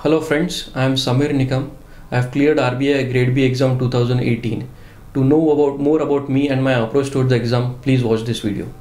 Hello friends, I am Sameer Nikam. I have cleared RBI Grade B Exam 2018. To know more about me and my approach towards the exam, please watch this video.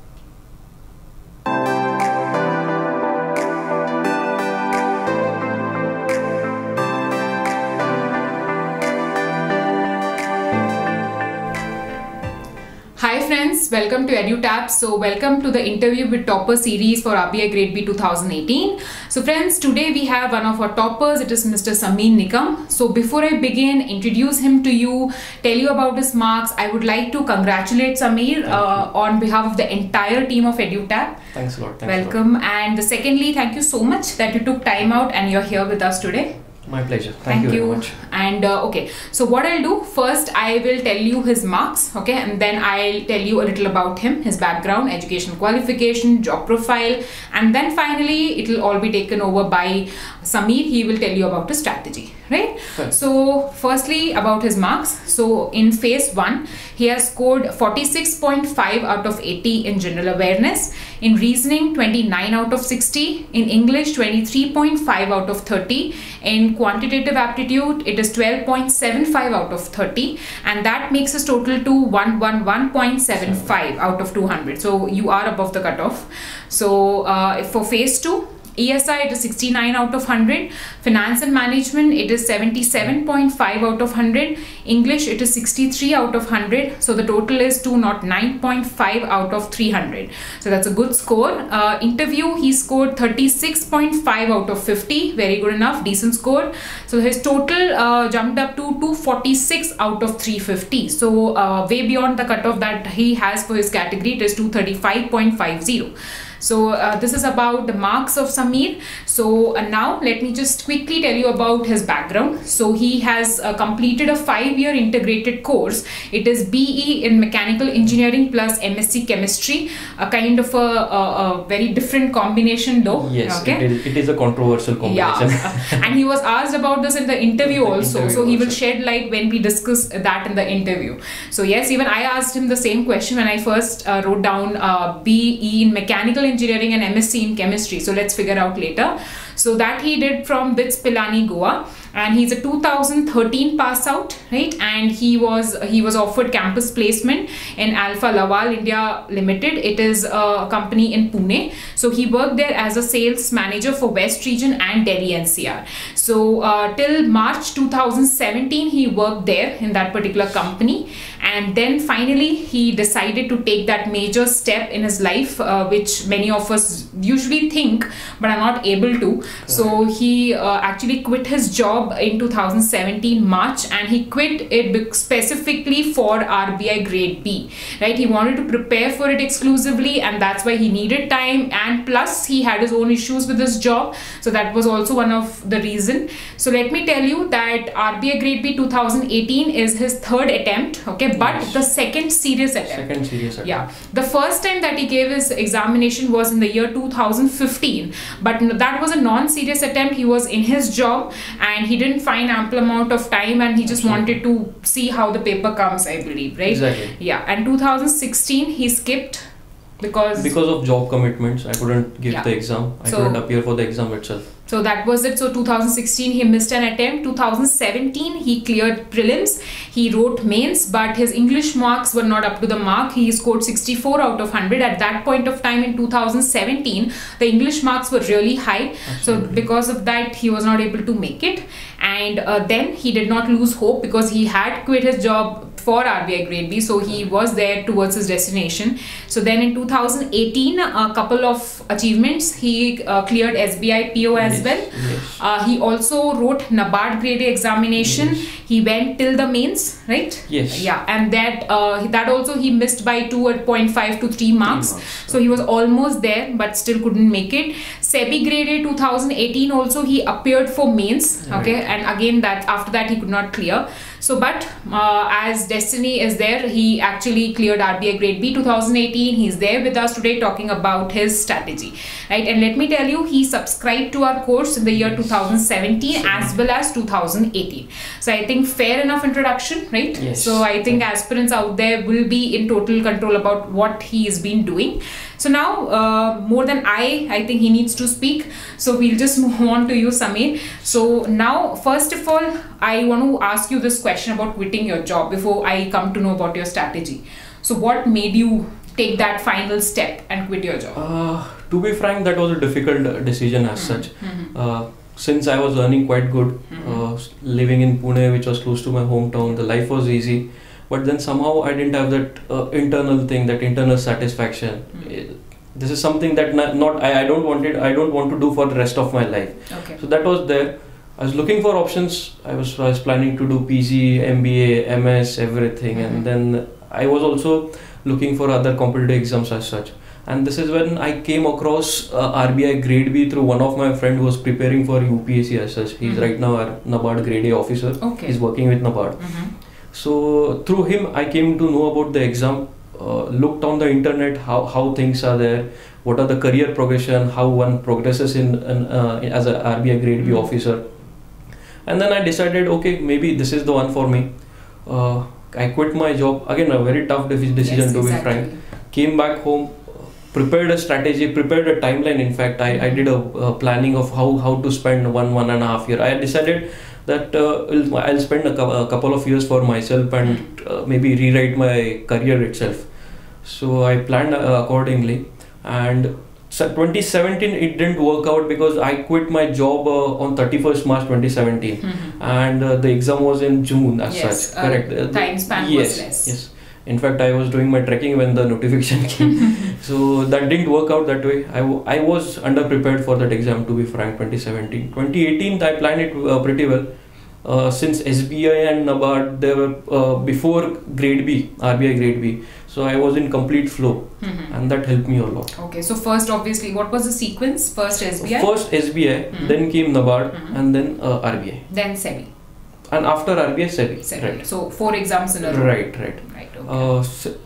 Hi friends, welcome to EduTap. So welcome to the interview with topper series for RBI Grade B 2018. So friends, today we have one of our toppers. It is Mr. Sameer Nikam. So before I begin, introduce him to you, tell you about his marks, I would like to congratulate Sameer on behalf of the entire team of EduTap. Thanks a lot. Welcome. And secondly, thank you so much that you took time out and you're here with us today. My pleasure. Thank you very much. And okay, so what I'll do first, I will tell you his marks, okay, and then I'll tell you a little about him, his background, education qualification, job profile, and then finally it will all be taken over by Sameer. He will tell you about his strategy, right? Right. So firstly about his marks. So in phase 1 he has scored 46.5 out of 80 in general awareness, in reasoning 29 out of 60, in English 23.5 out of 30, in quantitative aptitude it is 12.75 out of 30, and that makes his total to 111.75 out of 200. So you are above the cutoff. So for phase 2 ESI it is 69 out of 100, finance and management it is 77.5 out of 100, English it is 63 out of 100, so the total is 209.5 out of 300. So that's a good score. Interview he scored 36.5 out of 50, very good enough, decent score. So his total jumped up to 246 out of 350, so way beyond the cutoff that he has for his category. It is 235.50. So this is about the marks of Sameer. So now let me just quickly tell you about his background. So he has completed a 5-year integrated course. It is BE in mechanical engineering plus MSc chemistry, a kind of a very different combination though. Yes, okay? it is a controversial combination. Yeah. And he was asked about this in the interview also. So he will shed light when we discuss that in the interview. So yes, even I asked him the same question when I first wrote down BE in mechanical engineering and MSc in chemistry. So let's figure out later. So that he did from BITS Pilani, Goa, and he's a 2013 pass out, right? And he was offered campus placement in Alpha Laval India Limited. It is a company in Pune. So he worked there as a sales manager for West Region and Delhi NCR. So till March 2017 he worked there in that particular company, and then finally he decided to take that major step in his life, which many of us usually think but are not able to. So he actually quit his job in 2017 March, and he quit it specifically for RBI Grade B, right? He wanted to prepare for it exclusively, and that's why he needed time, and plus he had his own issues with his job, so that was also one of the reason. So let me tell you that RBI Grade B 2018 is his 3rd attempt, okay, but the second serious attempt. Yeah, the first time that he gave his examination was in the year 2015, but that was a non-serious attempt. He was in his job and he didn't find ample amount of time, and he just wanted to see how the paper comes, I believe, right? Exactly. Yeah, and 2016 he skipped because of job commitments. I couldn't give the exam. I couldn't appear for the exam itself. So that was it. So 2016 he missed an attempt. 2017 he cleared prelims. He wrote mains, but his English marks were not up to the mark. He scored 64 out of 100. At that point of time in 2017, the English marks were really high. Absolutely. So because of that, he was not able to make it. And then he did not lose hope, because he had quit his job for RBI Grade B, so he was there towards his destination. So then in 2018, a couple of achievements. He cleared SBI PO as well. Yes. He also wrote NABARD Grade A examination. Yes. He went till the mains, right? Yes. Yeah, and that also he missed by 2.5 to 3 marks. So he was almost there, but still couldn't make it. SEBI Grade A 2018 also he appeared for mains, okay, and again that after that he could not clear. So but as destiny is there, he actually cleared RBI Grade B 2018. He's there with us today talking about his strategy, right? And let me tell you, he subscribed to our course in the year 2017 as well as 2018. So I think fair enough introduction, right? Yes. So I think aspirants out there will be in total control about what he has been doing. So now, more than I think he needs to speak. So we'll just move on to you, Sameer. So now, first of all, I want to ask you this question about quitting your job before I come to know about your strategy. So what made you take that final step and quit your job? To be frank, that was a difficult decision as such. Since I was earning quite good, living in Pune, which was close to my hometown, the life was easy. But then somehow I didn't have that internal thing, that internal satisfaction. This is something that I don't want to do for the rest of my life. Okay. So that was there. I was looking for options. I was planning to do PG, MBA, MS, everything, and then I was also looking for other competitive exams as such. And this is when I came across RBI Grade B through one of my friend who was preparing for UPSC as such. He's right now a NABARD Grade A officer. Okay. He's working with NABARD. So through him, I came to know about the exam. Looked on the internet how things are there, what are the career progression, how one progresses in as a RBI Grade B officer. And then I decided, okay, maybe this is the one for me. I quit my job. Again, a very tough decision, to be frank. Came back home, prepared a strategy, prepared a timeline. In fact, I did a planning of how to spend 1.5 years. I decided that I'll spend a couple of years for myself and maybe rewrite my career itself. So I planned accordingly, and 2017 it didn't work out because I quit my job on 31st March 2017, and the exam was in June as such. Correct. Time span was less. Yes. In fact, I was doing my trekking when the notification came. So that didn't work out that way. I was underprepared for that exam, to be frank, 2017. 2018, I planned it pretty well. Since SBI and NABARD, they were before Grade B, RBI Grade B. So I was in complete flow, and that helped me a lot. Okay, so first, obviously, what was the sequence? First SBI? First SBI, then came NABARD, and then RBI. Then SEBI. And after RBI, SEBI. Right. So 4 exams in a row. Right. Okay.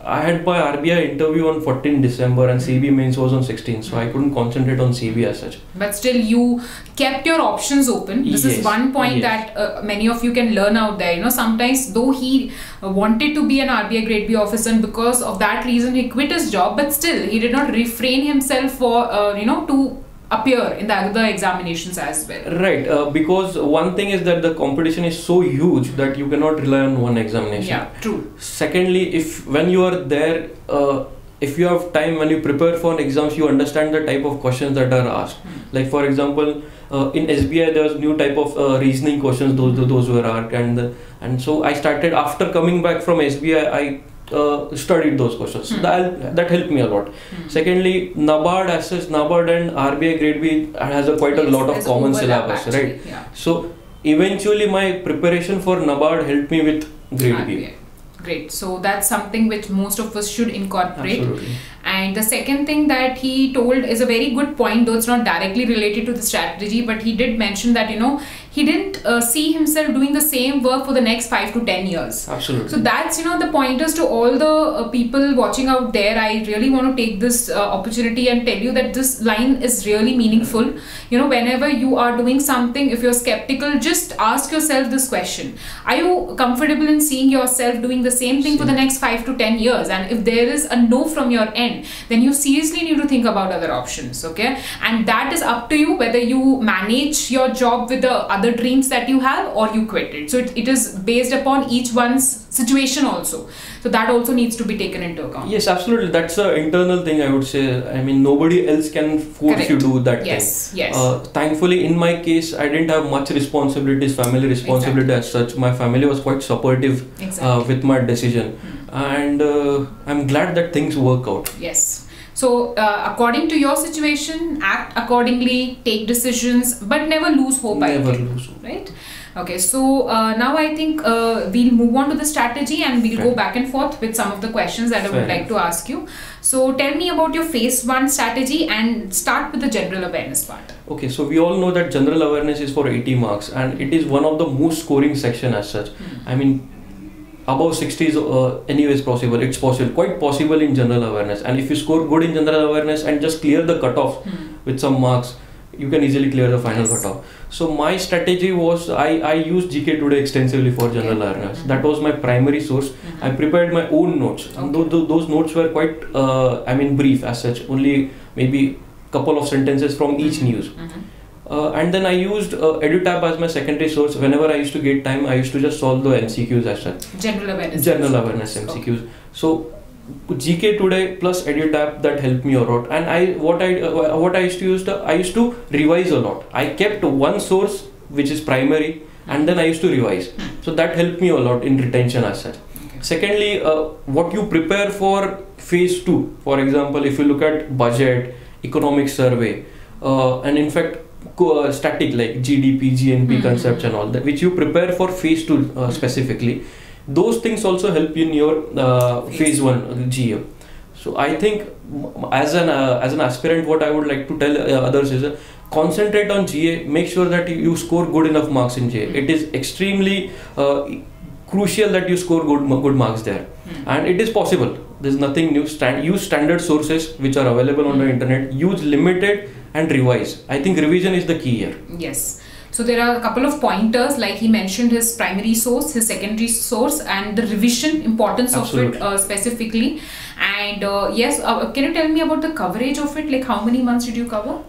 I had my RBI interview on 14 December and CB mains was on 16, so I couldn't concentrate on CB as such. But still, you kept your options open. This is one point that many of you can learn out there. You know, sometimes though he wanted to be an RBI Grade B officer, and because of that reason he quit his job, but still he did not refrain himself for to appear in the other examinations as well. Right, because one thing is that the competition is so huge that you cannot rely on one examination. Yeah, true. Secondly, when you are there, if you have time, when you prepare for an exams, you understand the type of questions that are asked. Like for example, in SBI there was new type of reasoning questions, those were asked, and so I started, after coming back from SBI, I studied those questions. So that helped me a lot. Secondly, NABARD and RBI Grade B has quite a lot of common syllabus, right? Yeah. So eventually my preparation for NABARD helped me with Grade B. Great. So that's something which most of us should incorporate. Absolutely. And the second thing that he told is a very good point, though it's not directly related to the strategy, but he did mention that, he didn't see himself doing the same work for the next 5 to 10 years. Absolutely. So that's, the pointers to all the people watching out there. I really want to take this opportunity and tell you that this line is really meaningful. Whenever you are doing something, if you're skeptical, just ask yourself this question. Are you comfortable in seeing yourself doing the same thing for the next 5 to 10 years? And if there is a no from your end, then you seriously need to think about other options, okay? And that is up to you, whether you manage your job with the other dreams that you have or you quit it. So it is based upon each one's situation also. So that also needs to be taken into account. Yes, absolutely. That's an internal thing, I would say. I mean, nobody else can force you to do that thing. Yes. Thankfully, in my case, I didn't have much responsibilities, family responsibility as such. My family was quite supportive with my decision. And I'm glad that things work out. Yes. So according to your situation, act accordingly, take decisions, but never lose hope. Never lose hope. Right? Okay, so now I think we'll move on to the strategy and we'll go back and forth with some of the questions that I would like to ask you. So tell me about your phase 1 strategy and start with the general awareness part. Okay, so we all know that general awareness is for 80 marks and it is one of the most scoring section as such. I mean, above 60 is anyways possible. It's possible, quite possible in general awareness. And if you score good in general awareness and just clear the cutoff with some marks, you can easily clear the final cutoff. So my strategy was I used GK Today extensively for general awareness. That was my primary source. I prepared my own notes. Those notes were quite brief as such, only maybe couple of sentences from each news. And then I used EduTap as my secondary source. Whenever I used to get time, I used to just solve the MCQs as such. General awareness MCQs. So GK Today plus EduTap, that helped me a lot. And what I used to use, I used to revise a lot. I kept one source which is primary, and then I used to revise. So that helped me a lot in retention as such. Secondly, what you prepare for phase 2, for example, if you look at budget, economic survey, and in fact static like GDP, GNP concepts and all that, which you prepare for phase 2 specifically, those things also help you in your phase 1 GA. So I think as an aspirant, what I would like to tell others is concentrate on GA, make sure that you score good enough marks in GA. It is extremely crucial that you score good marks there, and it is possible. There's nothing new. Use standard sources which are available on the internet. Use limited and revise. I think revision is the key here. Yes. So there are a couple of pointers, like he mentioned his primary source, his secondary source, and the revision importance of it specifically. And yes, can you tell me about the coverage of it? Like how many months did you cover?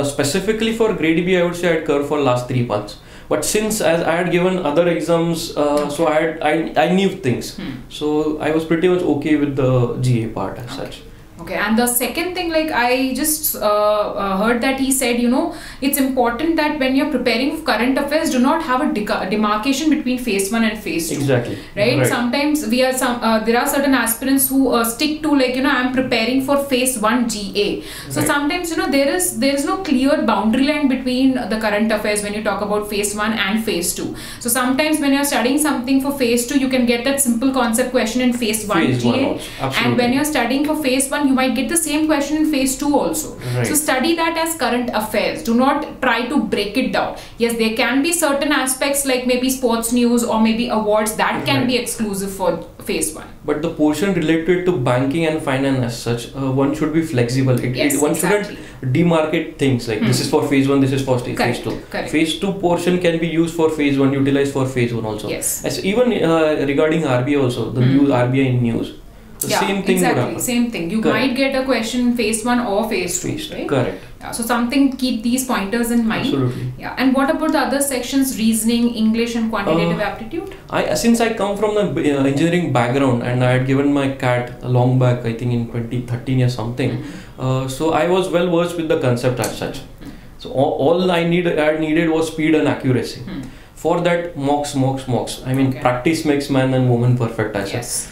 Specifically for grade B, I would say I'd cover for last 3 months. But since as I had given other exams, so I knew things. So I was pretty much okay with the GA part as such. Okay, and the second thing, like I just heard that he said, you know, it's important that when you're preparing for current affairs, do not have a demarcation between phase 1 and phase 2. Exactly. Right? Sometimes there are certain aspirants who stick to, like, you know, I'm preparing for phase 1 GA. So sometimes, you know, there is no clear boundary line between the current affairs when you talk about phase 1 and phase 2. So sometimes when you're studying something for phase 2, you can get that simple concept question in phase 1 GA. And when you're studying for phase 1, you might get the same question in phase 2 also. So study that as current affairs. Do not try to break it down. Yes, there can be certain aspects like maybe sports news or maybe awards that can be exclusive for phase 1. But the portion related to banking and finance as such, one should be flexible. One shouldn't demarcate things like this is for phase 1, this is for phase 2. Phase 2 portion can be used for phase 1, utilized for phase 1 also. As even regarding RBI also, the news, RBI news. Same thing. Exactly, same thing. You might get a question in phase 1 or phase 2, right? Correct. So something, keep these pointers in mind. Absolutely. Yeah. And what about the other sections, reasoning, English and quantitative aptitude? Since I come from the engineering background and I had given my CAT long back, I think in 2013 or something, so I was well versed with the concept as such. So all I needed was speed and accuracy. For that, mocks. I mean, practice makes man and woman perfect as such.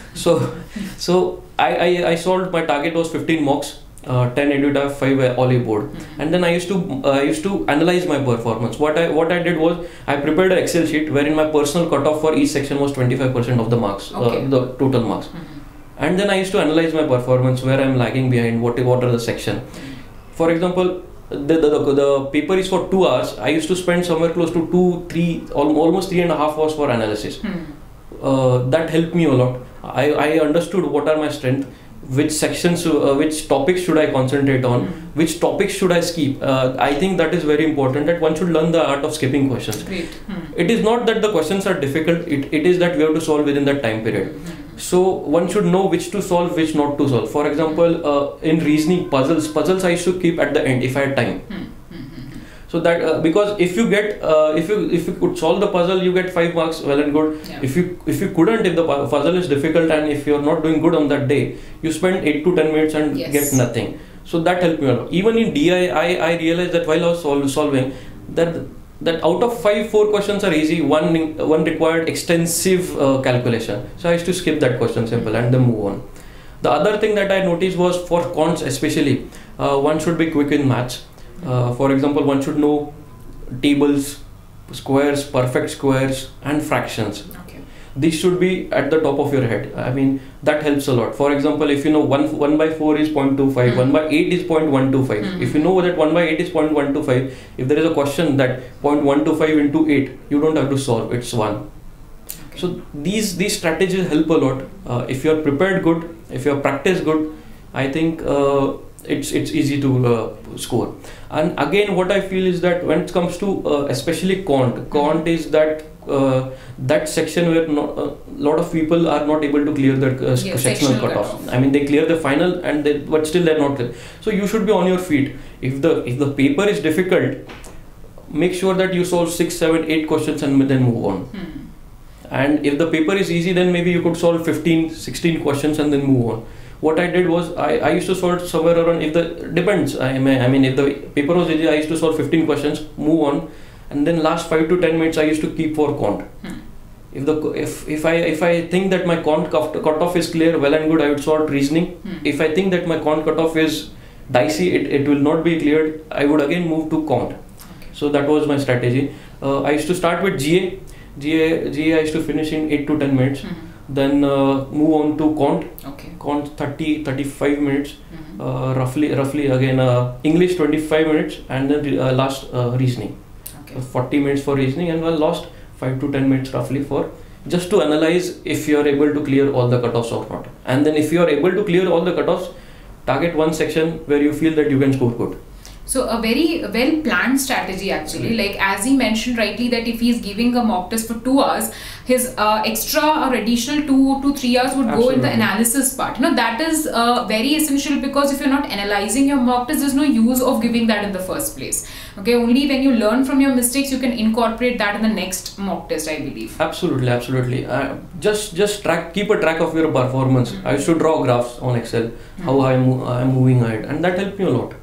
So I solved, my target was 15 mocks, 10 EduTap, 5 Ollie board, and then I used to analyze my performance. What I did was I prepared an Excel sheet wherein my personal cutoff for each section was 25% of the marks, the total marks, and then I used to analyze my performance, where I'm lagging behind, what are the section. For example, the paper is for 2 hours. I used to spend somewhere close to 3, almost 3.5 hours for analysis. That helped me a lot. I understood what are my strengths, which sections, which topics should I concentrate on, which topics should I skip. I think that is very important, that one should learn the art of skipping questions. It is not that the questions are difficult, it is that we have to solve within that time period. So one should know which to solve, which not to solve. For example, in reasoning, puzzles I used to keep at the end if I had time. So that because if you get if you could solve the puzzle, you get 5 marks, well and good. If you couldn't, if the puzzle is difficult and if you're not doing good on that day, you spend 8 to 10 minutes and get nothing. So that helped me a lot. Even in DI, I realized that while I was solving that out of 4 questions are easy, one required extensive calculation. So I used to skip that question, simple, and then move on. The other thing that I noticed was for cons especially, one should be quick in maths. For example, one should know tables, squares, perfect squares, and fractions. These should be at the top of your head. I mean, that helps a lot. For example, if you know 1 by 4 is 0.25, 1 by 8 is 0.125. If you know that 1 by 8 is 0.125, if there is a question that 0.125 into 8, you don't have to solve, it's 1. So these strategies help a lot. If you are prepared good, if you are practiced good, I think it's easy to score. And again, what I feel is that when it comes to especially quant is that that section where a lot of people are not able to clear their sectional cutoff. I mean, they clear the final but still they're not clear. So you should be on your feet. If the paper is difficult, make sure that you solve 6, 7, 8 questions and then move on. And if the paper is easy, then maybe you could solve 15, 16 questions and then move on. What I did was I used to solve somewhere around, depends. I mean, if the paper was easy, I used to solve 15 questions, move on, and then last 5 to 10 minutes I used to keep for quant. If I think that my quant cutoff is clear, well and good, I would solve reasoning. If I think that my quant cutoff is dicey, it will not be cleared, I would again move to quant. So that was my strategy. I used to start with GA I used to finish in 8 to 10 minutes. Then move on to quant. Quant 30-35 minutes. Roughly again English 25 minutes, and then last reasoning. 40 minutes for reasoning, and last 5 to 10 minutes roughly for just to analyze if you are able to clear all the cutoffs or not. And then if you are able to clear all the cutoffs, target one section where you feel that you can score good. So a very well planned strategy actually. Like as he mentioned rightly, that if he is giving a mock test for 2 hours, his extra or additional 2 to 3 hours would go in the analysis part. That is very essential, because if you're not analyzing your mock test, there's no use of giving that in the first place. Only when you learn from your mistakes, you can incorporate that in the next mock test, I believe. Absolutely. Just keep a track of your performance. I used to draw graphs on Excel, how I'm moving ahead, and that helped me a lot.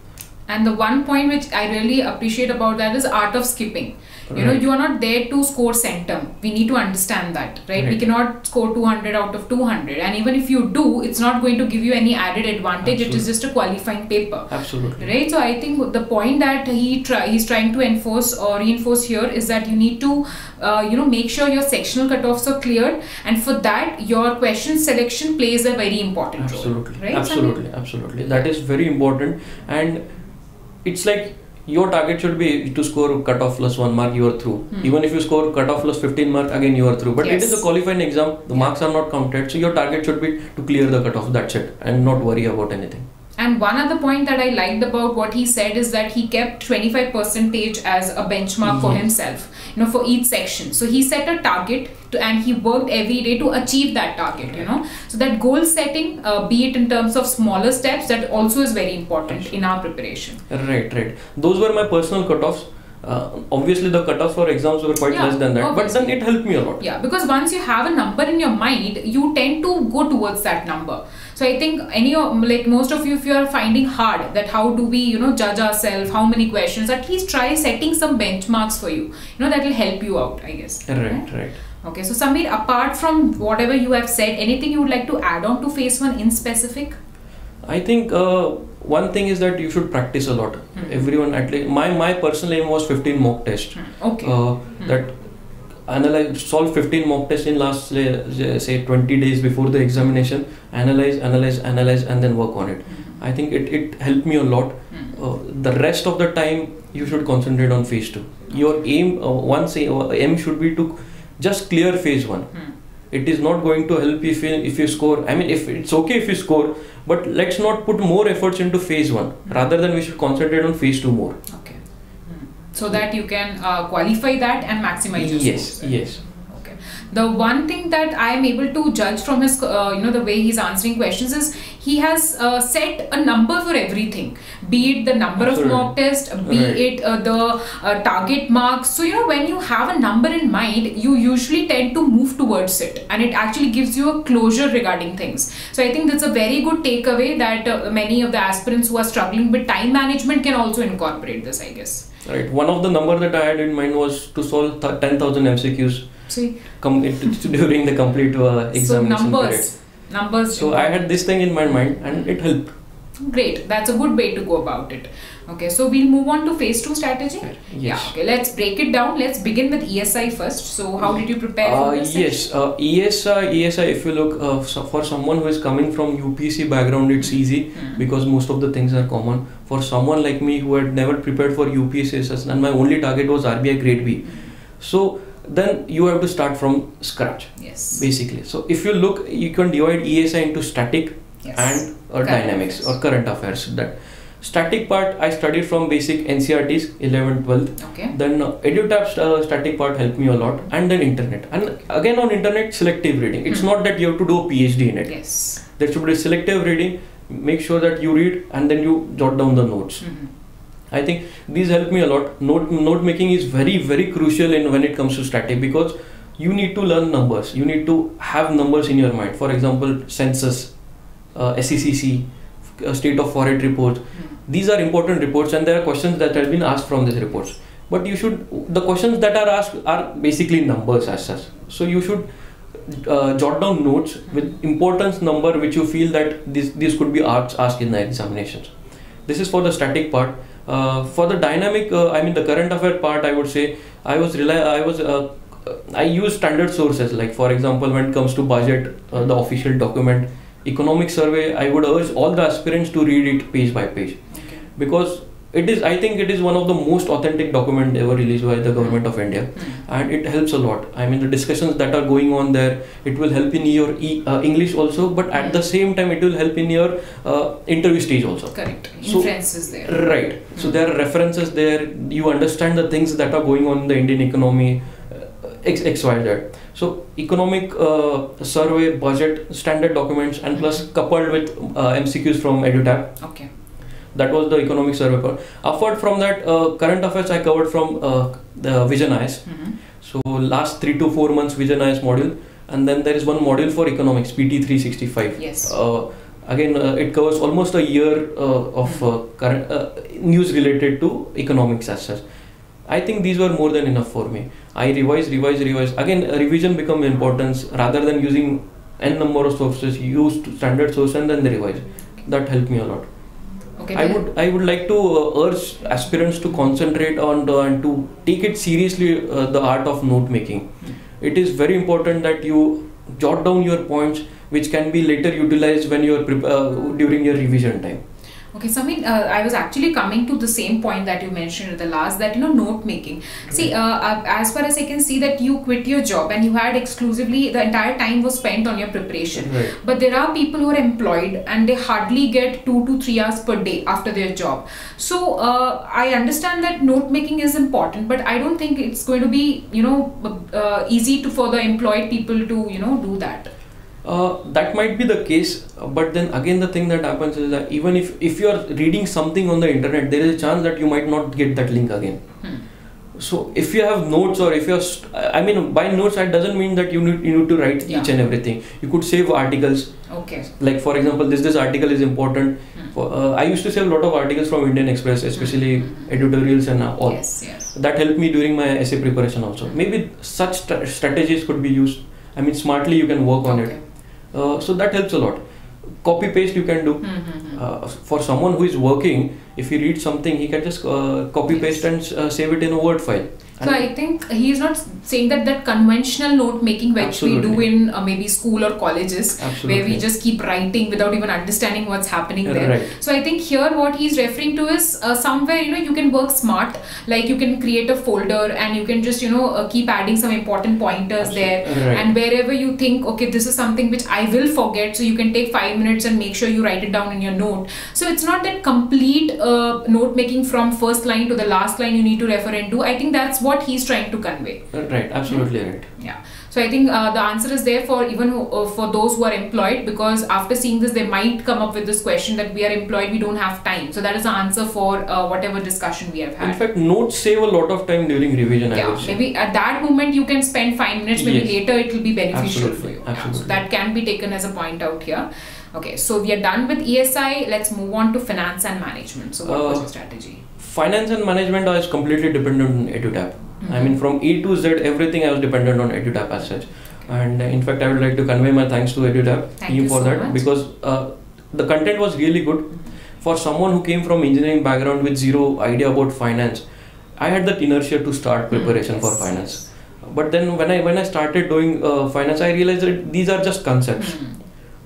And the one point which I really appreciate about that is art of skipping. You are not there to score centum. We need to understand that, right? We cannot score 200 out of 200. And even if you do, it's not going to give you any added advantage. It is just a qualifying paper. Absolutely. Right? So I think the point that he's trying to enforce or reinforce here is that you need to, make sure your sectional cutoffs are cleared. And for that, your question selection plays a very important role. Right? Absolutely. That is very important. And it's like your target should be to score cutoff plus 1 mark, you are through. Even if you score cutoff plus 15 mark, again you are through. But it is a qualifying exam, the marks are not counted. So your target should be to clear the cutoff, that's it, and not worry about anything. And one other point that I liked about what he said is that he kept 25% as a benchmark for himself, for each section. So he set a target and he worked every day to achieve that target, So that goal setting, be it in terms of smaller steps, that also is very important in our preparation. Right. Those were my personal cutoffs. Obviously the cutoffs for exams were quite less than that, obviously. But then it helped me a lot. Yeah, because once you have a number in your mind, you tend to go towards that number. So I think most of you, if you are finding hard that how do we, judge ourselves, how many questions, at least try setting some benchmarks for you. That will help you out, I guess. Right. Okay, so Sameer, apart from whatever you have said, anything you would like to add on to phase 1 in specific? I think one thing is that you should practice a lot. Everyone, at least my personal aim was 15 mock tests. That solve 15 mock tests in last say 20 days before the examination, analyze and then work on it. I think it helped me a lot. The rest of the time you should concentrate on phase 2. Your aim aim should be to just clear phase 1. It is not going to help if you score. I mean, if it's okay if you score, but let's not put more efforts into phase 1. Rather than we should concentrate on phase 2 more. Okay. So that you can qualify that and maximize your scores. Yes. Okay. The one thing that I am able to judge from his, the way he's answering questions is he has set a number for everything. Be it the number of mock tests, be it the target marks. So, when you have a number in mind, you usually tend to move towards it. And it actually gives you a closure regarding things. So, I think that's a very good takeaway that many of the aspirants who are struggling with time management can also incorporate this, I guess. Right. One of the number that I had in mind was to solve 10,000 MCQs during the complete examination period. Numbers. So I had this thing in my mind and it helped. Great. That's a good way to go about it. Okay, so we'll move on to phase 2 strategy. Yes. Yeah. Okay, let's break it down. Let's begin with ESI first. So how did you prepare for this? Yes, ESI, if you look, for someone who is coming from UPSC background, it's easy because most of the things are common. For someone like me who had never prepared for UPSC and my only target was RBI Grade B. So then you have to start from scratch. Yes. Basically. So if you look, you can divide ESI into static and dynamics or current affairs. Static part I studied from basic NCRTs 11th 12th. Okay. Then EduTap static part helped me a lot, and then internet. And again on internet, selective reading. It's not that you have to do a PhD in it. Yes. There should be selective reading. Make sure that you read and then you jot down the notes. I think these help me a lot. Note making is very crucial in when it comes to static, because you need to learn numbers. You need to have numbers in your mind. For example, census, SECC, state of forest report. These are important reports, and there are questions that have been asked from these reports. But the questions that are asked are basically numbers as such. So you should jot down notes with importance number which you feel that this could be asked in the examinations. This is for the static part. For the dynamic, the current affair part, I would say I use standard sources, like for example when it comes to budget, the official document, economic survey. I would urge all the aspirants to read it page by page, because I think it is one of the most authentic document ever released by the government of India, and it helps a lot. The discussions that are going on there, it will help in your English also, but at the same time it will help in your interview stage also. Correct. Inferences there. Right. So there are references there. You understand the things that are going on in the Indian economy, XYZ. So economic survey, budget, standard documents, and plus coupled with MCQs from EduTap. Okay. That was the economic survey part. Apart from that, current affairs I covered from the Vision IS. So last 3 to 4 months Vision IS module, and then there is one module for economics, PT 365. Yes. Again, it covers almost a year of current news related to economics as such. I think these were more than enough for me. I revise. Again, revision become importance. Rather than using n number of sources, use standard source and then revise. That helped me a lot. Okay. I would like to urge aspirants to concentrate on and to take it seriously, the art of note making. It is very important that you jot down your points, which can be later utilized when you are during your revision time. Okay, so I was actually coming to the same point that you mentioned at the last, that note making. See, as far as I can see, that you quit your job and you had exclusively the entire time was spent on your preparation. Right. But there are people who are employed and they hardly get 2 to 3 hours per day after their job. So I understand that note making is important, but I don't think it's going to be easy for the employed people to do that. That might be the case, but then again the thing that happens is that even if you are reading something on the internet, there is a chance that you might not get that link again. So if you have notes, or if you are, by notes that doesn't mean that you need to write each and everything. You could save articles. Okay. Like for example, this article is important. I used to save a lot of articles from Indian Express, especially editorials and all. Yes. That helped me during my essay preparation also. Maybe such strategies could be used. Smartly you can work on it. So that helps a lot. Copy paste you can do. For someone who is working, if he reads something, he can just copy paste and save it in a Word file. So I think he is not saying that conventional note making which we do in maybe school or colleges, where we just keep writing without even understanding what's happening there. Right. So I think here what he's referring to is somewhere you can work smart, like you can create a folder and you can just keep adding some important pointers there, and wherever you think, okay, this is something which I will forget, so you can take 5 minutes and make sure you write it down in your note. So it's not that complete note making from first line to the last line you need to refer and do. I think that's what he's trying to convey. Right, absolutely right. Yeah. So I think the answer is there for even for those who are employed, because after seeing this they might come up with this question that we are employed, we don't have time. So that is the answer for whatever discussion we have had. In fact, notes save a lot of time during revision. I would say. Maybe at that moment you can spend 5 minutes, maybe later it will be beneficial for you. Absolutely. So that can be taken as a point out here. Okay, so we are done with ESI. Let's move on to finance and management. So what was your strategy? Finance and management I was completely dependent on EduTap. From A to Z, everything I was dependent on EduTap as such. And in fact, I would like to convey my thanks to EduTap team for that, because the content was really good. For someone who came from engineering background with zero idea about finance, I had that inertia to start preparation for finance. But then when I started doing finance, I realized that these are just concepts,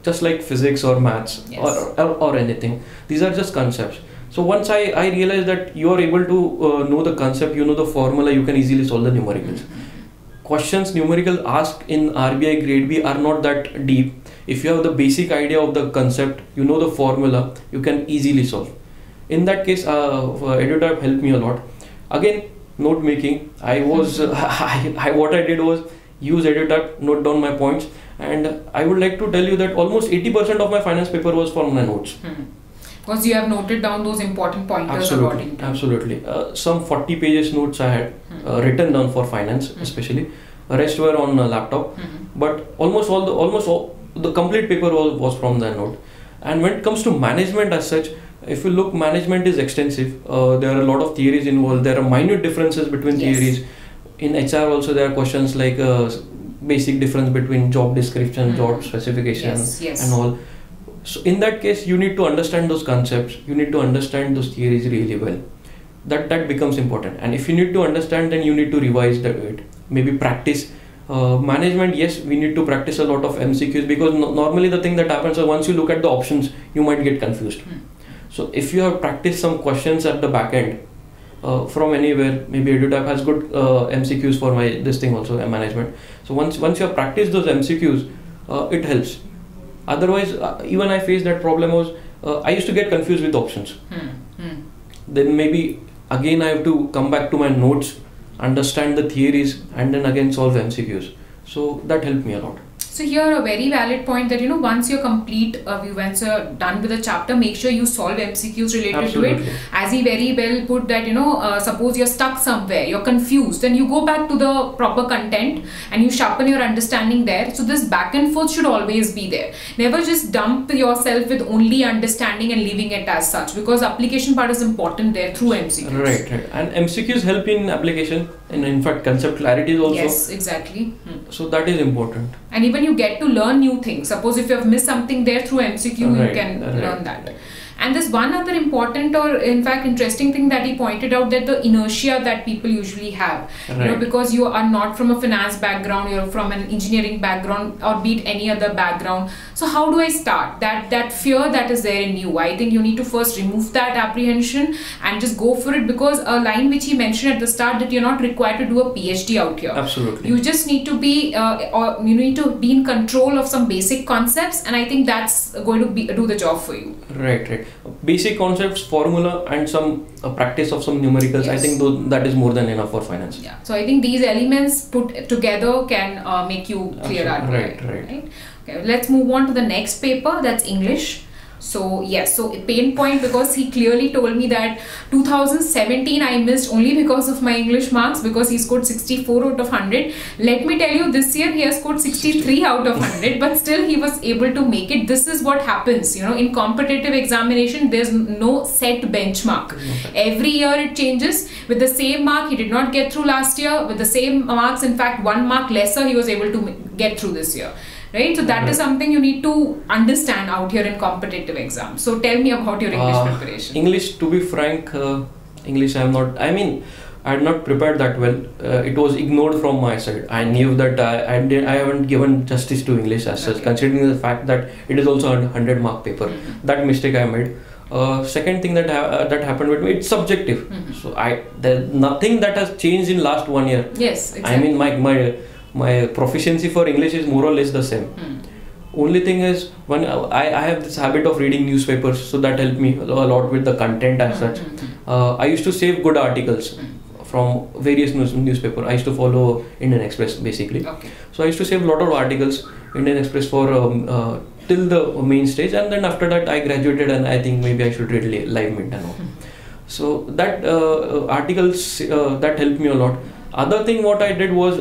just like physics or maths or anything. These are just concepts. So once I realized that you are able to know the concept, you know the formula, you can easily solve the numericals. Questions numerical asked in RBI Grade B are not that deep. If you have the basic idea of the concept, you know the formula, you can easily solve. in that case, EduTap helped me a lot. Again, note making. I was what I did was use EduTap, note down my points, and I would like to tell you that almost 80% of my finance paper was from my notes. Because you have noted down those important pointers. Absolutely. Some 40 pages notes I had written down for finance, especially. The rest were on a laptop, but almost all the complete paper was from the note. And when it comes to management as such, if you look, management is extensive. There are a lot of theories involved. There are minute differences between theories. In HR also there are questions like basic difference between job description, job specification, and all. So in that case, you need to understand those concepts. You need to understand those theories really well. That becomes important. And if you need to understand, then you need to revise it. Maybe practice. Management, yes, we need to practice a lot of MCQs, because normally the thing that happens is once you look at the options, you might get confused. So if you have practiced some questions at the back end from anywhere, maybe EduTap has good MCQs for this thing also, management. So once you have practiced those MCQs, it helps. Otherwise, even I faced that problem was I used to get confused with options. Then maybe again I have to come back to my notes, understand the theories, and then again solve MCQs. So that helped me a lot. So here a very valid point that, once you're once you're done with the chapter, make sure you solve MCQs related to it. As he very well put that, suppose you're stuck somewhere, you're confused, then you go back to the proper content and you sharpen your understanding there. So this back and forth should always be there. Never just dump yourself with only understanding and leaving it as such, because application part is important there through MCQs. Right. And MCQs help in application, and in fact concept clarity is also. Yes, exactly. So that is important. And even you get to learn new things. Suppose if you have missed something there through MCQ, you can learn that. And there's one other important, or in fact interesting thing that he pointed out, that the inertia that people usually have, because you are not from a finance background, you're from an engineering background, or be it any other background. So how do I start? That fear that is there in you, I think you need to first remove that apprehension and just go for it, because a line which he mentioned at the start, that you're not required to do a PhD out here. Absolutely. You just need to be, or you need to be in control of some basic concepts, and I think that's going to do the job for you. Right. Basic concepts, formula, and some practice of some numericals. I think that is more than enough for finance. Yeah. So I think these elements put together can make you clear out. Right. Okay. Let's move on to the next paper. That's English. So yes, so pain point, because he clearly told me that 2017 I missed only because of my English marks, because he scored 64 out of 100. Let me tell you, this year he has scored 63 out of 100, but still he was able to make it. This is what happens, in competitive examination, there's no set benchmark. Every year it changes. With the same mark he did not get through last year, with the same marks, in fact 1 mark lesser, he was able to get through this year. Right, so that is something you need to understand out here in competitive exams. So tell me about your English preparation. English, to be frank, English I had not prepared that well. It was ignored from my side. I knew that I haven't given justice to English as such, considering the fact that it is also a 100-mark paper. That mistake I made. Second thing that happened with me, it's subjective. So there's nothing that has changed in last 1 year. Yes, exactly. My proficiency for English is more or less the same. Only thing is, when I have this habit of reading newspapers, so that helped me a lot with the content as such. I used to save good articles from various newspapers. I used to follow Indian Express basically. So I used to save a lot of articles, Indian Express, for till the main stage, and then after that I graduated, and I think maybe I should read Live Mint and all. So that articles that helped me a lot. Other thing what I did was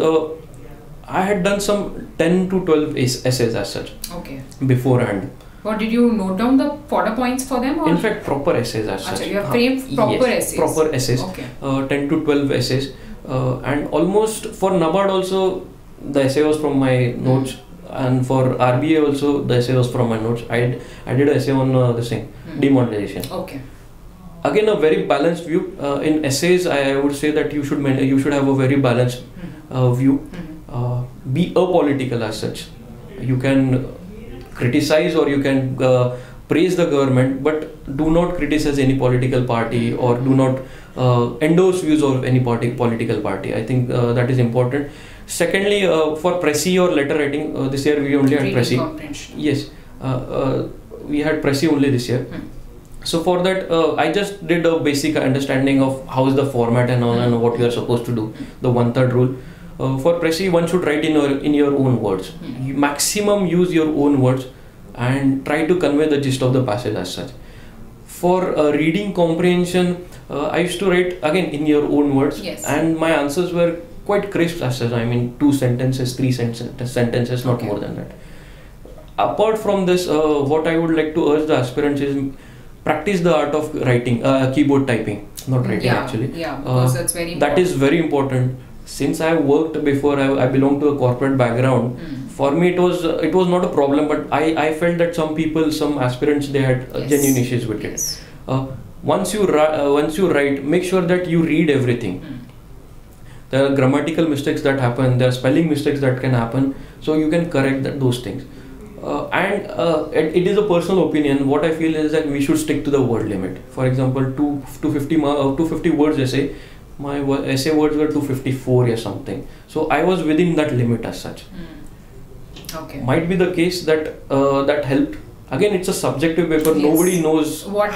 I had done some 10 to 12 essays as such beforehand. What, did you note down the fodder points for them? Or? In fact, proper essays as such. You have framed proper essays. Proper essays. 10 to 12 essays. And almost for NABARD also, the essay was from my notes. And for RBI also, the essay was from my notes. I did an essay on this thing, demonetization. Again, a very balanced view. In essays, I would say that you should have a very balanced view. Be apolitical as such. You can criticize or you can praise the government, but do not criticize any political party, or do not endorse views of any political party. I think that is important. Secondly, for Pressy or letter writing, this year we only had Pressy. Yes, we had Pressy only this year. So for that, I just did a basic understanding of how is the format and all, and what you are supposed to do. The 1/3 rule. For Prezi, one should write in your own words. You maximum use your own words and try to convey the gist of the passage as such. For reading comprehension, I used to write again in your own words, Yes. and my answers were quite crisp as such. I mean, 2 sentences, 3 sentences, not more than that. Apart from this, what I would like to urge the aspirants is practice the art of writing, keyboard typing, not writing actually. Yeah, because that's very important. That is very important. Since I worked before, I belong to a corporate background. For me, it was not a problem, but I felt that some aspirants, they had genuine issues with it. Once you write, make sure that you read everything. There are grammatical mistakes that happen, there are spelling mistakes that can happen, so you can correct those things. It is a personal opinion. What I feel is that we should stick to the word limit. For example, 250 words essay. My essay words were 254 or something. So I was within that limit as such. Okay. Might be the case that that helped. Again, it's a subjective paper. Yes. Nobody knows what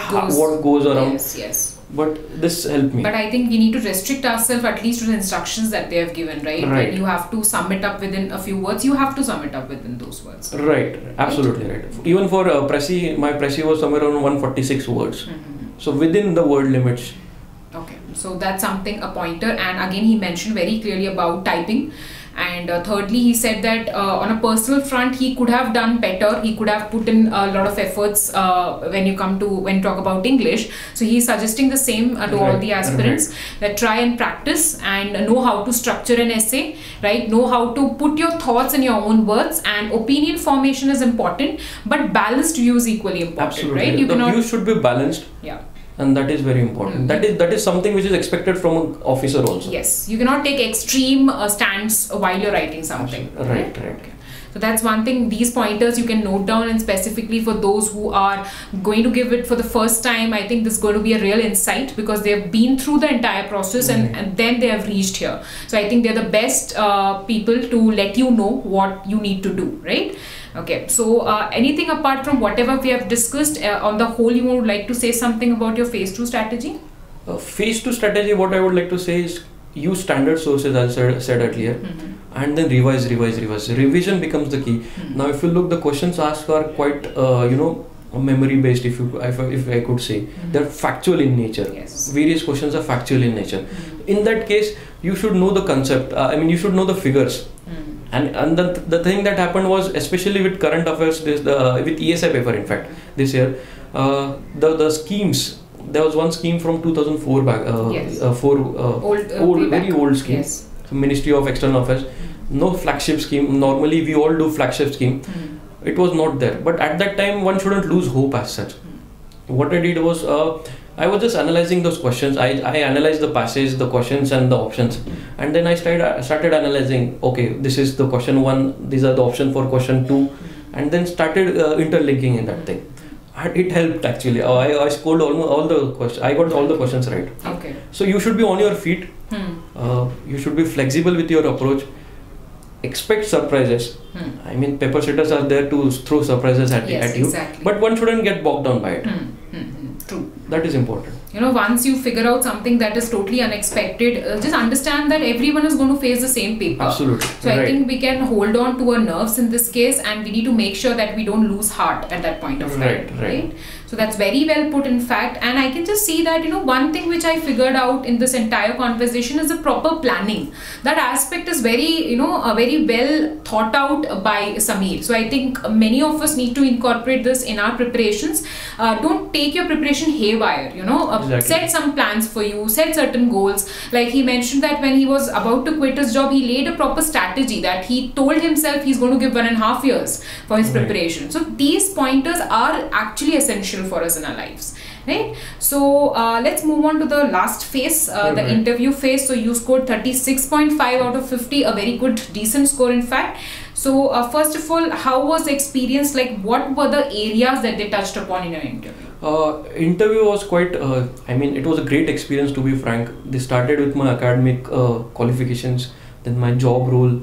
goes around. Yes. But this helped me. But I think we need to restrict ourselves at least to the instructions that they have given, right? When you have to sum it up within a few words, you have to sum it up within those words. Right. Absolutely right. Even for Prezi, my Prezi was somewhere around 146 words. So within the word limits. Okay. So that's something, a pointer. And again, he mentioned very clearly about typing. And thirdly, he said that on a personal front, he could have done better. He could have put in a lot of efforts when you talk about English. So he's suggesting the same to all the aspirants that try and practice and know how to structure an essay, right? Know how to put your thoughts in your own words, and opinion formation is important, but balanced view is equally important, Absolutely. right? The view should be balanced. Yeah. And that is very important. That is something which is expected from an officer also. Yes, you cannot take extreme stands while you're writing something. Right. Okay. So that's one thing. These pointers you can note down, and specifically for those who are going to give it for the first time, I think this is going to be a real insight, because they have been through the entire process and then they have reached here. So I think they're the best people to let you know what you need to do, right? Okay, so anything apart from whatever we have discussed, on the whole, you would like to say something about your phase 2 strategy? Phase 2 strategy, what I would like to say is use standard sources, as I said earlier, and then revise. Revision becomes the key. Now, if you look, the questions asked are quite, memory based, if I could say. They're factual in nature. Yes. Various questions are factual in nature. In that case, you should know the concept. You should know the figures. And the thing that happened was, especially with current affairs, with ESI paper, in fact, this year, the schemes. There was one scheme from 2004 back, very old scheme. Yes. So Ministry of External Affairs. No flagship scheme. Normally, we all do flagship scheme. It was not there. But at that time, one shouldn't lose hope as such. What I did was, I was just analyzing those questions. I analyzed the passage, the questions, and the options, and then I started analyzing. Okay, this is the question 1. These are the options for question 2, and then started interlinking in that thing. And it helped actually. I scored almost all the questions. I got all the questions right. Okay. So you should be on your feet. You should be flexible with your approach. Expect surprises. I mean, paper setters are there to throw surprises at you. Exactly. But one shouldn't get bogged down by it. True. That is important. Once you figure out something that is totally unexpected, just understand that everyone is going to face the same paper. Absolutely. So I think we can hold on to our nerves in this case, and we need to make sure that we don't lose heart at that point of time. Right. So that's very well put, in fact, and I can just see that, one thing which I figured out in this entire conversation is the proper planning. That aspect is very, very well thought out by Sameer. So I think many of us need to incorporate this in our preparations. Don't take your preparation haywire, Exactly. Set some plans for you, set certain goals. Like he mentioned that when he was about to quit his job, he laid a proper strategy that he told himself he's going to give 1.5 years for his preparation. So these pointers are actually essential for us in our lives, right? So let's move on to the last phase, the interview phase. So you scored 36.5 out of 50, a very good, decent score, in fact. So first of all, how was the experience? Like, what were the areas that they touched upon in your interview? Interview was quite, it was a great experience, to be frank. They started with my academic qualifications, then my job role,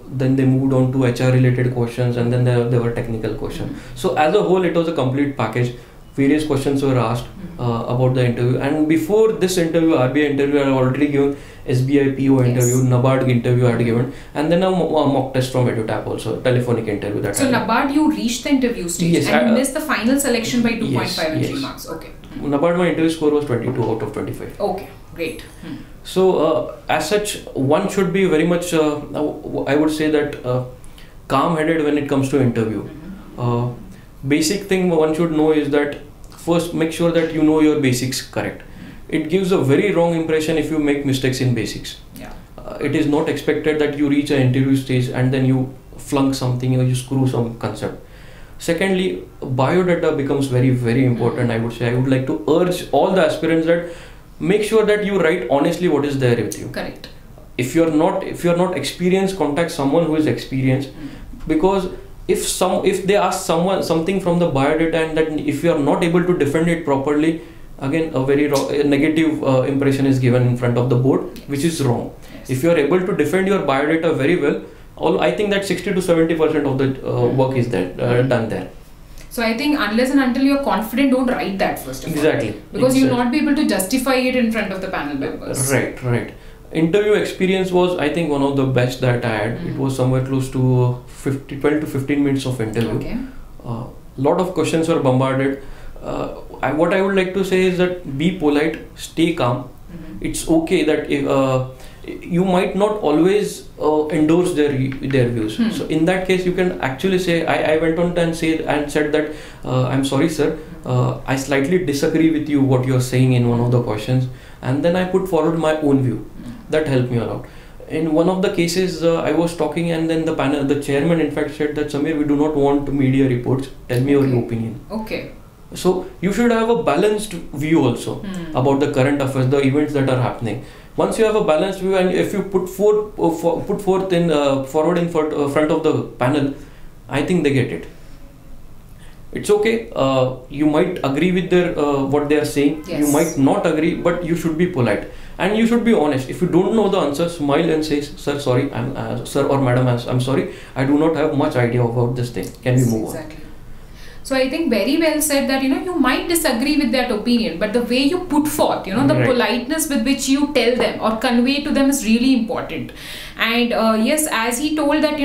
then they moved on to HR related questions, and then there were technical questions. So as a whole, it was a complete package. various questions were asked about the interview. And before this interview, RBI interview, I had already given SBI PO interview, NABARD interview I had given, and then a mock test from EduTap also, telephonic interview that. So NABARD, you reached the interview stage, yes, and you missed the final selection by 2.5 yes, and 3 yes. marks. Okay. NABARD, my interview score was 22 out of 25. Okay, great. So as such, one should be very much, I would say that calm-headed when it comes to interview. Basic thing one should know is that first make sure that you know your basics correct. It gives a very wrong impression if you make mistakes in basics. Yeah. It is not expected that you reach an interview stage and then you flunk something or you screw some concept. Secondly, biodata becomes very, very important. I would say I would like to urge all the aspirants that make sure that you write honestly what is there with you. Correct. If you're not experienced, contact someone who is experienced, because if they ask someone something from the biodata and that if you are not able to defend it properly, again a very negative impression is given in front of the board, which is wrong. Yes. If you are able to defend your biodata very well, I think that 60 to 70% of the work is there done there. So I think unless and until you're confident, don't write that first of all. Exactly. Because you'll not be able to justify it in front of the panel members. Right. Interview experience was, I think, one of the best that I had. It was somewhere close to 12 to 15 minutes of interview. Okay. Lot of questions were bombarded. What I would like to say is that be polite, stay calm. It's okay that if, you might not always endorse their views. So in that case, you can actually say, I went on and said that I'm sorry, sir. I slightly disagree with you what you're saying in one of the questions, and then I put forward my own view. That helped me a lot. In one of the cases, I was talking, and then the chairman in fact said that, Sameer, we do not want media reports. Tell me your opinion. Okay. So you should have a balanced view also about the current affairs, the events that are happening. Once you have a balanced view, and if you put forward in front of the panel, I think they get it. It's okay. You might agree with their what they are saying. Yes. You might not agree, but you should be polite and you should be honest. If you don't know the answer, smile and say, "Sir, sorry, sir or madam, I'm sorry. I do not have much idea about this thing. Can we move on?" So I think very well said that, you might disagree with that opinion, but the way you put forth, the politeness with which you tell them or convey to them is really important. And yes, as he told that,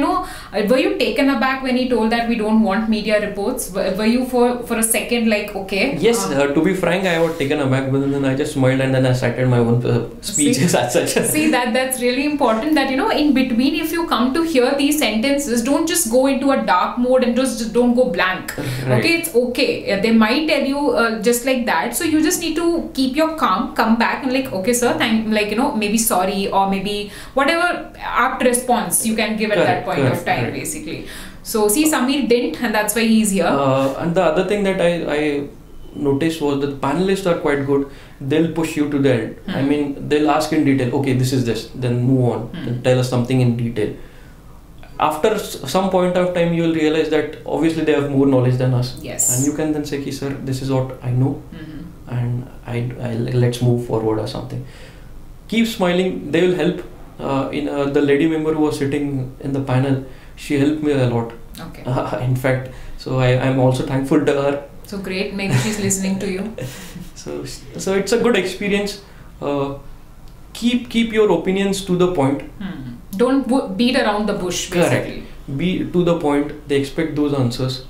were you taken aback when he told that we don't want media reports? Were you for a second like, okay? Yes, to be frank, I was taken aback, but then I just smiled and then I started my own speeches as such. See, that's really important that, in between, if you come to hear these sentences, don't just go into a dark mode and just don't go blank. Right. Okay, it's okay. They might tell you just like that. So you just need to keep your calm, come back and like, okay, sir, maybe sorry, or maybe whatever apt response you can give at that point of time, basically. So see, Sameer didn't, and that's why he's here. And the other thing that I noticed was that the panelists are quite good. They'll push you to the end. I mean, they'll ask in detail, okay, this is this, then move on, then tell us something in detail. After some point of time, you will realize that obviously they have more knowledge than us. Yes. And you can then say, sir, this is what I know, and let's move forward or something. Keep smiling. They will help. The lady member who was sitting in the panel, she helped me a lot. Okay. In fact, so I'm also thankful to her. So great. Maybe she's listening to you. So it's a good experience. Keep your opinions to the point. Don't beat around the bush, basically. Correct. Be to the point. They expect those answers.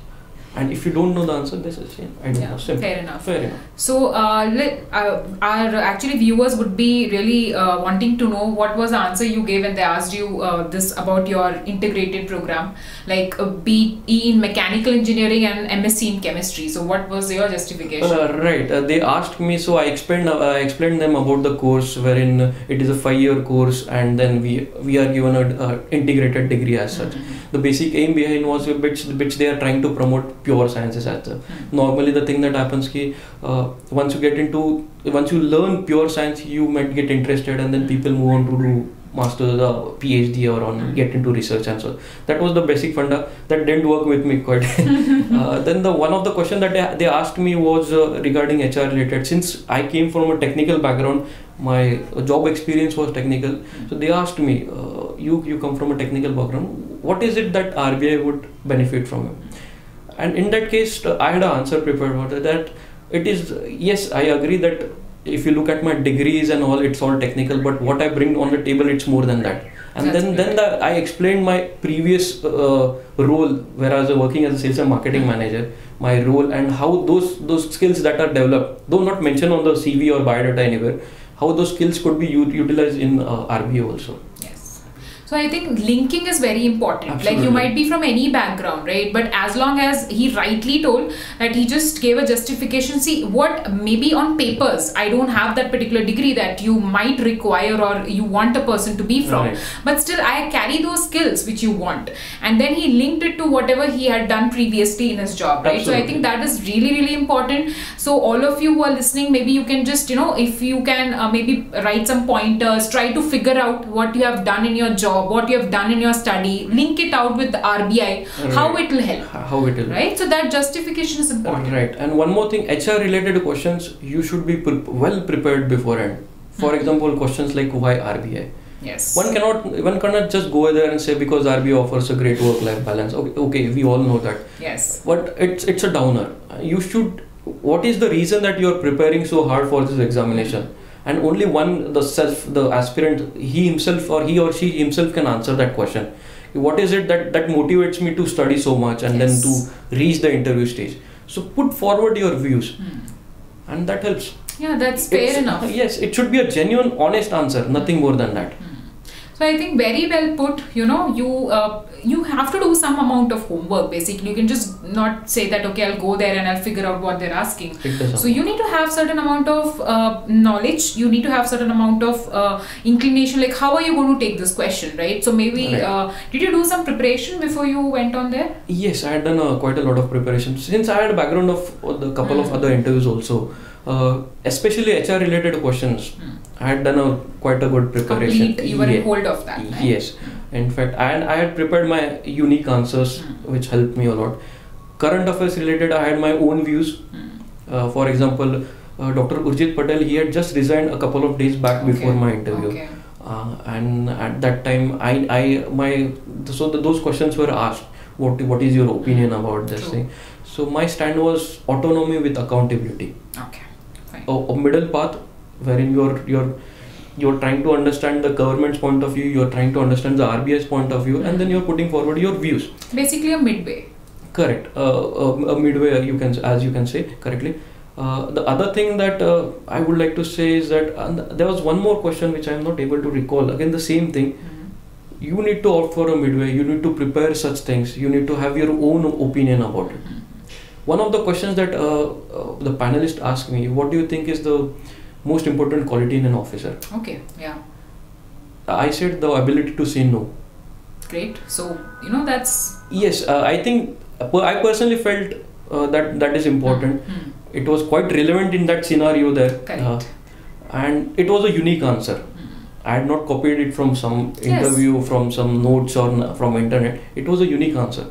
And if you don't know the answer, this is I don't know. Simple. Fair enough. Fair enough. So, our actually viewers would be really wanting to know what was the answer you gave when they asked you this about your integrated program, like BE in mechanical engineering and MSc in chemistry. So, what was your justification? Right. They asked me, so I explained them about the course, wherein it is a 5-year course, and then we are given a integrated degree as such. The basic aim behind was which they are trying to promote pure sciences as normally the thing that happens ki once you learn pure science, you might get interested, and then people move on to do master's, PhD, or on get into research, and so that was the basic funda. That didn't work with me quite. Then one of the question that they asked me was regarding HR related. Since I came from a technical background, my job experience was technical, so they asked me, you come from a technical background, what is it that RBI would benefit from? And in that case, I had an answer prepared for that. It is, yes, I agree that if you look at my degrees and all, it's all technical, but what I bring on the table, it's more than that. And I explained my previous role where I was working as a sales and marketing manager, my role and how those skills that are developed, though not mentioned on the CV or biodata anywhere, how those skills could be utilized in RBI also. So I think linking is very important. Absolutely. Like you might be from any background, right? But as long as he rightly told that he just gave a justification. See, what maybe on papers, I don't have that particular degree that you might require or you want a person to be from. Right. But still, I carry those skills which you want. And then he linked it to whatever he had done previously in his job, right? Absolutely. So I think that is really, really important. So all of you who are listening, maybe you can just, if you can maybe write some pointers, try to figure out what you have done in your job, what you have done in your study, link it out with the RBI, right. how it will help. How it will. Right? So that justification is important. Right. And one more thing, HR related questions, you should be well prepared beforehand. For example, questions like why RBI? Yes. One cannot just go there and say because RBI offers a great work-life balance. Okay, we all know that. Yes. But it's a downer. You should. What is the reason that you are preparing so hard for this examination? And only the aspirant, he or she himself can answer that question. What is it that motivates me to study so much and then to reach the interview stage? So put forward your views, and that helps. Yeah, that's fair enough. Yes, it should be a genuine, honest answer, nothing more than that. So I think very well put. You have to do some amount of homework. Basically, you can just not say that okay, I'll go there and I'll figure out what they're asking. So you need to have certain amount of knowledge. You need to have certain amount of inclination. Like how are you going to take this question, right? So maybe did you do some preparation before you went on there? Yes, I had done quite a lot of preparation since I had a background of a couple of other interviews also. Especially HR related questions. I had done quite a good preparation. You were in hold of that, right? Yes. In fact, and I had prepared my unique answers, which helped me a lot. Current affairs related, I had my own views. For example, Dr. Urjit Patel, he had just resigned a couple of days back before my interview. And at that time, those questions were asked. What is your opinion about this thing? So my stand was autonomy with accountability. Okay. Fine. A middle path wherein you're trying to understand the government's point of view, you're trying to understand the RBI's point of view, and then you're putting forward your views. Basically a midway. Correct. A midway, you can say correctly. The other thing that I would like to say is that there was one more question which I am not able to recall. Again, the same thing. You need to opt for a midway. You need to prepare such things. You need to have your own opinion about it. One of the questions that the panelist asked me, what do you think is the most important quality in an officer? Okay, yeah. I said the ability to say no. Great. So, that's... Yes, I think, I personally felt that is important. It was quite relevant in that scenario there. Correct. And it was a unique answer. I had not copied it from some interview, from some notes or from internet. It was a unique answer.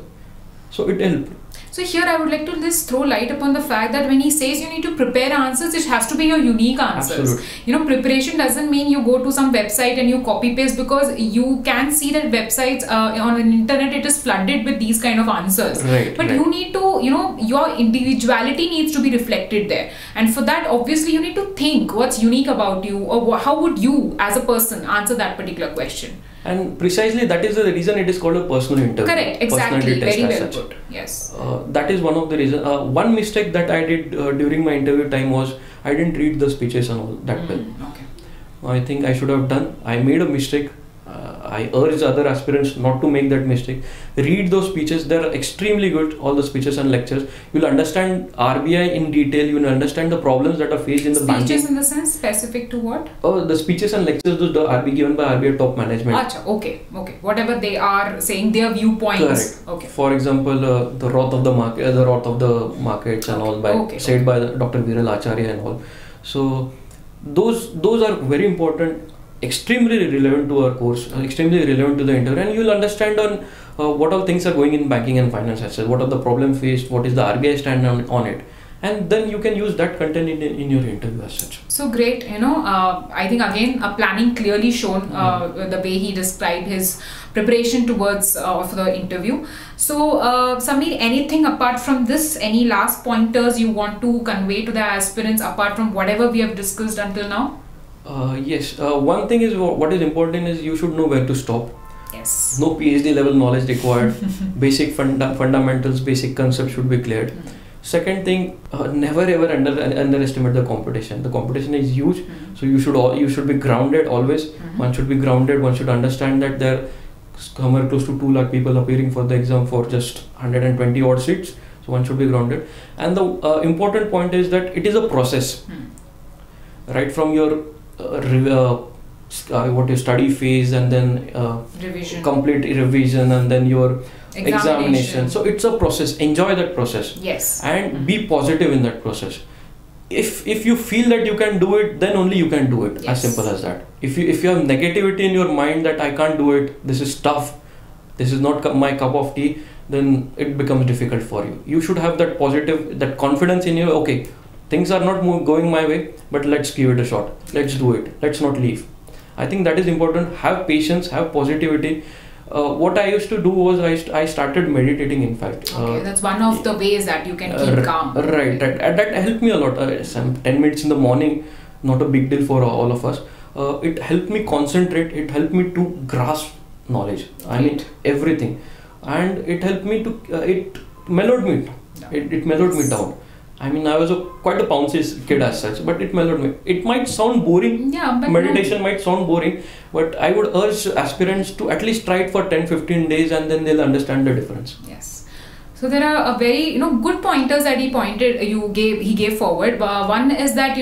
So it helped. So here I would like to just throw light upon the fact that when he says you need to prepare answers, it has to be your unique answers. Absolutely. Preparation doesn't mean you go to some website and you copy paste, because you can see that websites on the internet, it is flooded with these kind of answers. But you need to, your individuality needs to be reflected there. And for that, obviously, you need to think what's unique about you, or how would you as a person answer that particular question. And precisely that is the reason it is called a personal interview. Correct, exactly, very well put. Yes. That is one of the reasons. One mistake that I did during my interview time was I didn't read the speeches and all that well. Okay. I think I should have done. I made a mistake. I urge other aspirants not to make that mistake. Read those speeches. They're extremely good, all the speeches and lectures. You'll understand RBI in detail. You'll understand the problems that are faced in the banking. Speeches in the sense specific to what? The speeches and lectures given by RBI top management. Achha, okay. Whatever they are saying, their viewpoints. Correct. Okay. For example, the wrath of the markets and all said by Dr. Viral Acharya and all. So those are very important. Extremely relevant to our course, extremely relevant to the interview, and you will understand on what all things are going in banking and finance as well, what are the problems faced, what is the RBI stand on it, and then you can use that content in your interview as such. So great, I think again planning clearly shown the way he described his preparation towards for the interview. So Sameer, anything apart from this, any last pointers you want to convey to the aspirants apart from whatever we have discussed until now? Yes, one thing is what is important is you should know where to stop. Yes. No PhD level knowledge required. Basic fundamentals, basic concepts should be cleared. Second thing, never ever underestimate the competition. The competition is huge, so you should be grounded always. One should be grounded. One should understand that there are somewhere close to 2 lakh people appearing for the exam for just 120 odd seats. So one should be grounded. And the important point is that it is a process, right from your what your study phase, and then complete revision, and then your examination. So it's a process. Enjoy that process. Yes. And be positive in that process. If you feel that you can do it, then only you can do it. As simple as that. If you have negativity in your mind that I can't do it, this is tough, this is not my cup of tea, then it becomes difficult for you. You should have that positive, that confidence in you. Okay, things are not going my way, but let's give it a shot. Let's do it. Let's not leave. I think that is important. Have patience, have positivity. What I used to do was I started meditating, in fact. Okay, that's one of the ways that you can keep calm. Right. That helped me a lot. Some 10 minutes in the morning, not a big deal for all of us. It helped me concentrate. It helped me to grasp knowledge. I mean everything, and it helped me to. It mellowed me. It mellowed me down. I mean, I was quite a bouncy kid as such, but it mellowed me. It might sound boring. Yeah, but meditation might sound boring, but I would urge aspirants to at least try it for 10-15 days, and then they'll understand the difference. Yes. So there are a very good pointers that he gave forward. One is that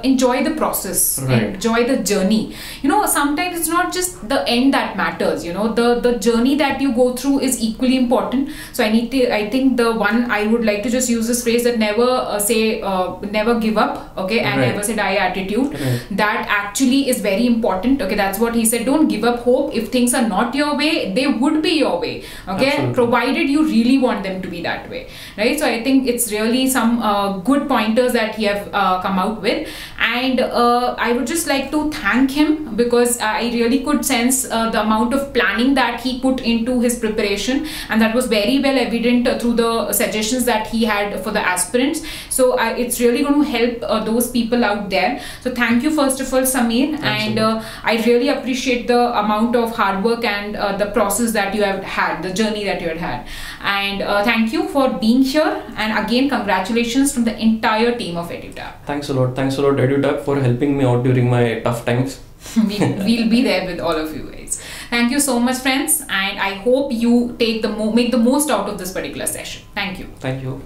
enjoy the process, enjoy the journey. Sometimes it's not just the end that matters. The journey that you go through is equally important. So I think the one I would like to just use this phrase that never say never give up, okay, and never say die attitude. That actually is very important. Okay, that's what he said. Don't give up hope. If things are not your way, they would be your way. Okay, absolutely. Provided you really want them to be that way, right? So I think it's really some good pointers that he have come out with, and I would just like to thank him because I really could sense the amount of planning that he put into his preparation, and that was very well evident through the suggestions that he had for the aspirants. So it's really going to help those people out there. So thank you first of all, Sameer. Absolutely. And I really appreciate the amount of hard work and the process that you have had, the journey that you had. And thank you for being here, and again congratulations from the entire team of EduTap. Thanks a lot EduTap for helping me out during my tough times. We'll be there with all of you guys. Thank you so much, friends, and I hope you make the most out of this particular session. Thank you. Thank you.